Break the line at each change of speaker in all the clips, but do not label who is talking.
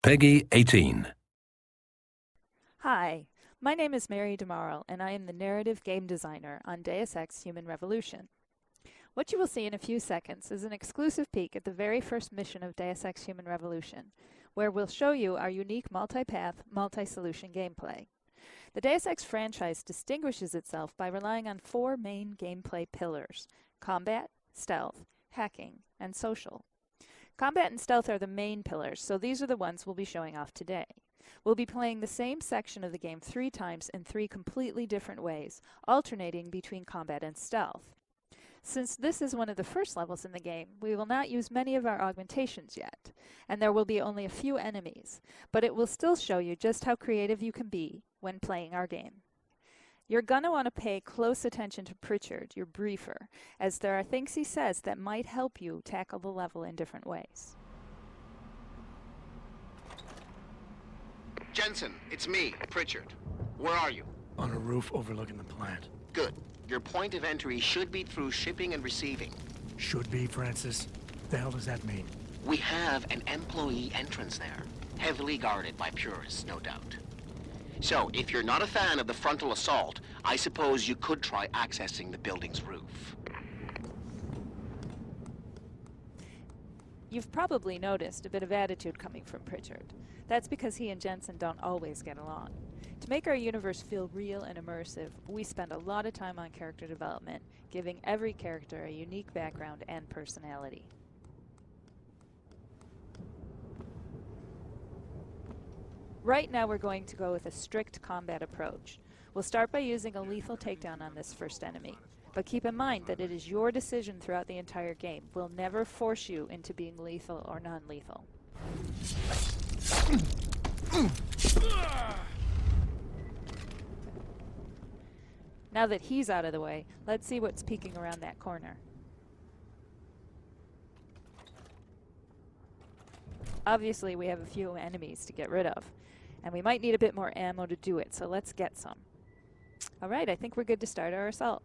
Peggy 18.
Hi, my name is Mary DeMarle, and I am the narrative game designer on Deus Ex Human Revolution. What you will see in a few seconds is an exclusive peek at the very first mission of Deus Ex Human Revolution, where we'll show you our unique multi-path, multi-solution gameplay. The Deus Ex franchise distinguishes itself by relying on four main gameplay pillars: combat, stealth, hacking, and social. Combat and stealth are the main pillars, so these are the ones we'll be showing off today. We'll be playing the same section of the game 3 times in 3 completely different ways, alternating between combat and stealth. Since this is one of the first levels in the game, we will not use many of our augmentations yet, and there will be only a few enemies, but it will still show you just how creative you can be when playing our game. You're going to want to pay close attention to Pritchard, your briefer, as there are things he says that might help you tackle the level in different ways.
Jensen, it's me, Pritchard. Where are you?
On a roof overlooking the plant.
Good. Your point of entry should be through shipping and receiving.
Should be, Francis. The hell does that mean?
We have an employee entrance there, heavily guarded by purists, no doubt. So, if you're not a fan of the frontal assault, I suppose you could try accessing the building's roof.
You've probably noticed a bit of attitude coming from Pritchard. That's because he and Jensen don't always get along. To make our universe feel real and immersive, we spend a lot of time on character development, giving every character a unique background and personality. Right now we're going to go with a strict combat approach. We'll start by using a lethal takedown on this first enemy. But keep in mind that it is your decision throughout the entire game. We'll never force you into being lethal or non-lethal. Now that he's out of the way, let's see what's peeking around that corner. Obviously, we have a few enemies to get rid of, and we might need a bit more ammo to do it, so let's get some. Alright, I think we're good to start our assault.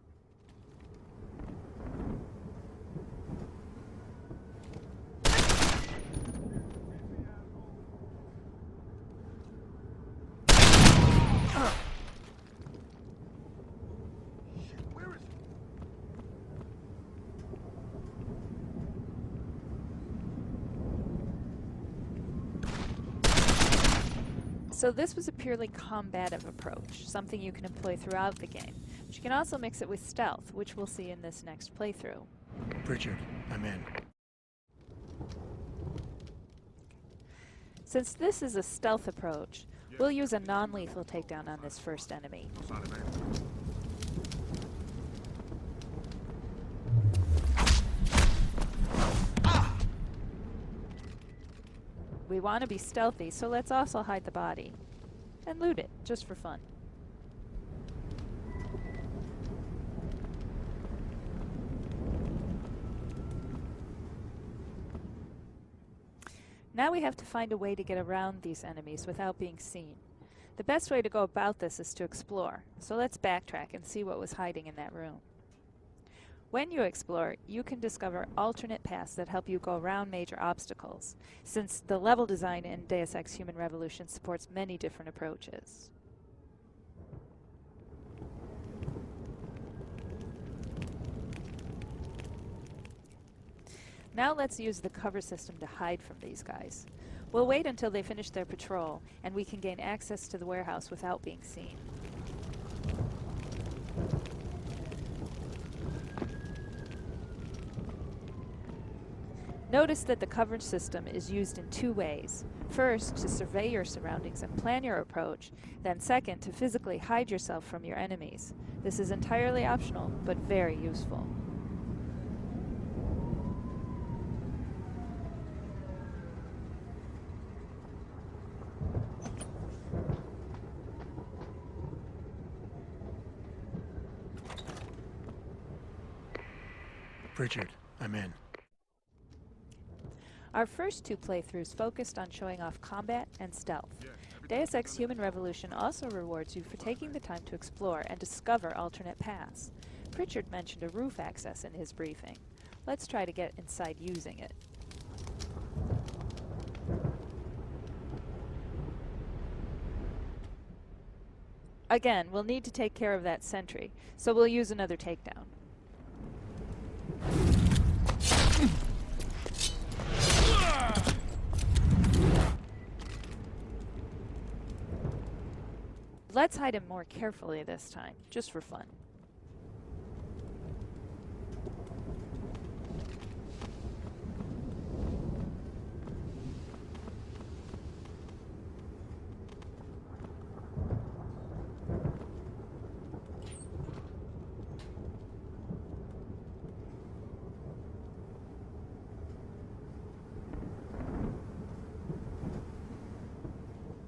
So this was a purely combative approach, something you can employ throughout the game. But you can also mix it with stealth, which we'll see in this next playthrough.
Pritchard, I'm in.
Since this is a stealth approach, we'll use a non-lethal takedown on this first enemy. We want to be stealthy, so let's also hide the body. And loot it, just for fun. Now we have to find a way to get around these enemies without being seen. The best way to go about this is to explore, so let's backtrack and see what was hiding in that room. When you explore, you can discover alternate paths that help you go around major obstacles, since the level design in Deus Ex Human Revolution supports many different approaches. Now let's use the cover system to hide from these guys. We'll wait until they finish their patrol, and we can gain access to the warehouse without being seen. Notice that the coverage system is used in 2 ways. First, to survey your surroundings and plan your approach, then second, to physically hide yourself from your enemies. This is entirely optional, but very useful.
Pritchard, I'm in.
Our first 2 playthroughs focused on showing off combat and stealth. Deus Ex Human Revolution also rewards you for taking the time to explore and discover alternate paths. Pritchard mentioned a roof access in his briefing. Let's try to get inside using it. Again, we'll need to take care of that sentry, so we'll use another takedown. Let's hide him more carefully this time, just for fun.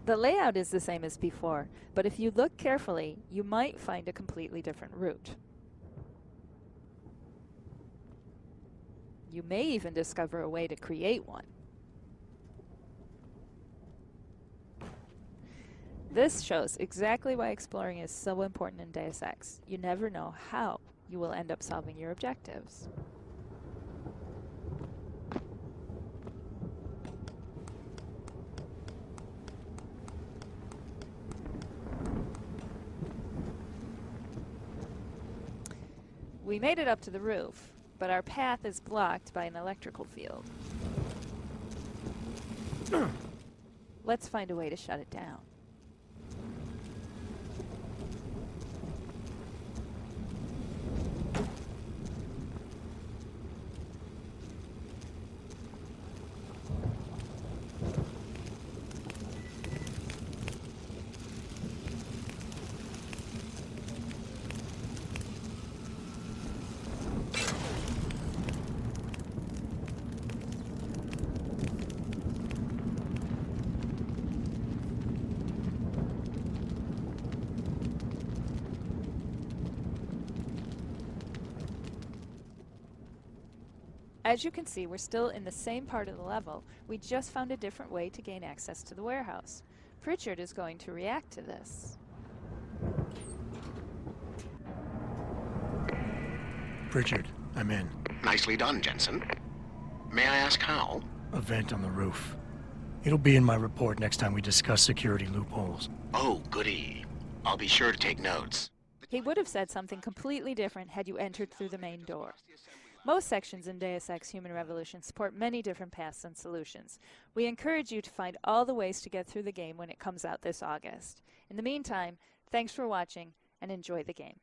The layout is the same as before, but if you look carefully, you might find a completely different route. You may even discover a way to create one. This shows exactly why exploring is so important in Deus Ex. You never know how you will end up solving your objectives. We made it up to the roof, but our path is blocked by an electrical field. Let's find a way to shut it down. As you can see, we're still in the same part of the level. We just found a different way to gain access to the warehouse. Pritchard is going to react to this.
Pritchard, I'm in.
Nicely done, Jensen. May I ask how?
A vent on the roof. It'll be in my report next time we discuss security loopholes.
Oh, goody. I'll be sure to take notes.
He would have said something completely different had you entered through the main door. Most sections in Deus Ex Human Revolution support many different paths and solutions. We encourage you to find all the ways to get through the game when it comes out this August. In the meantime, thanks for watching and enjoy the game.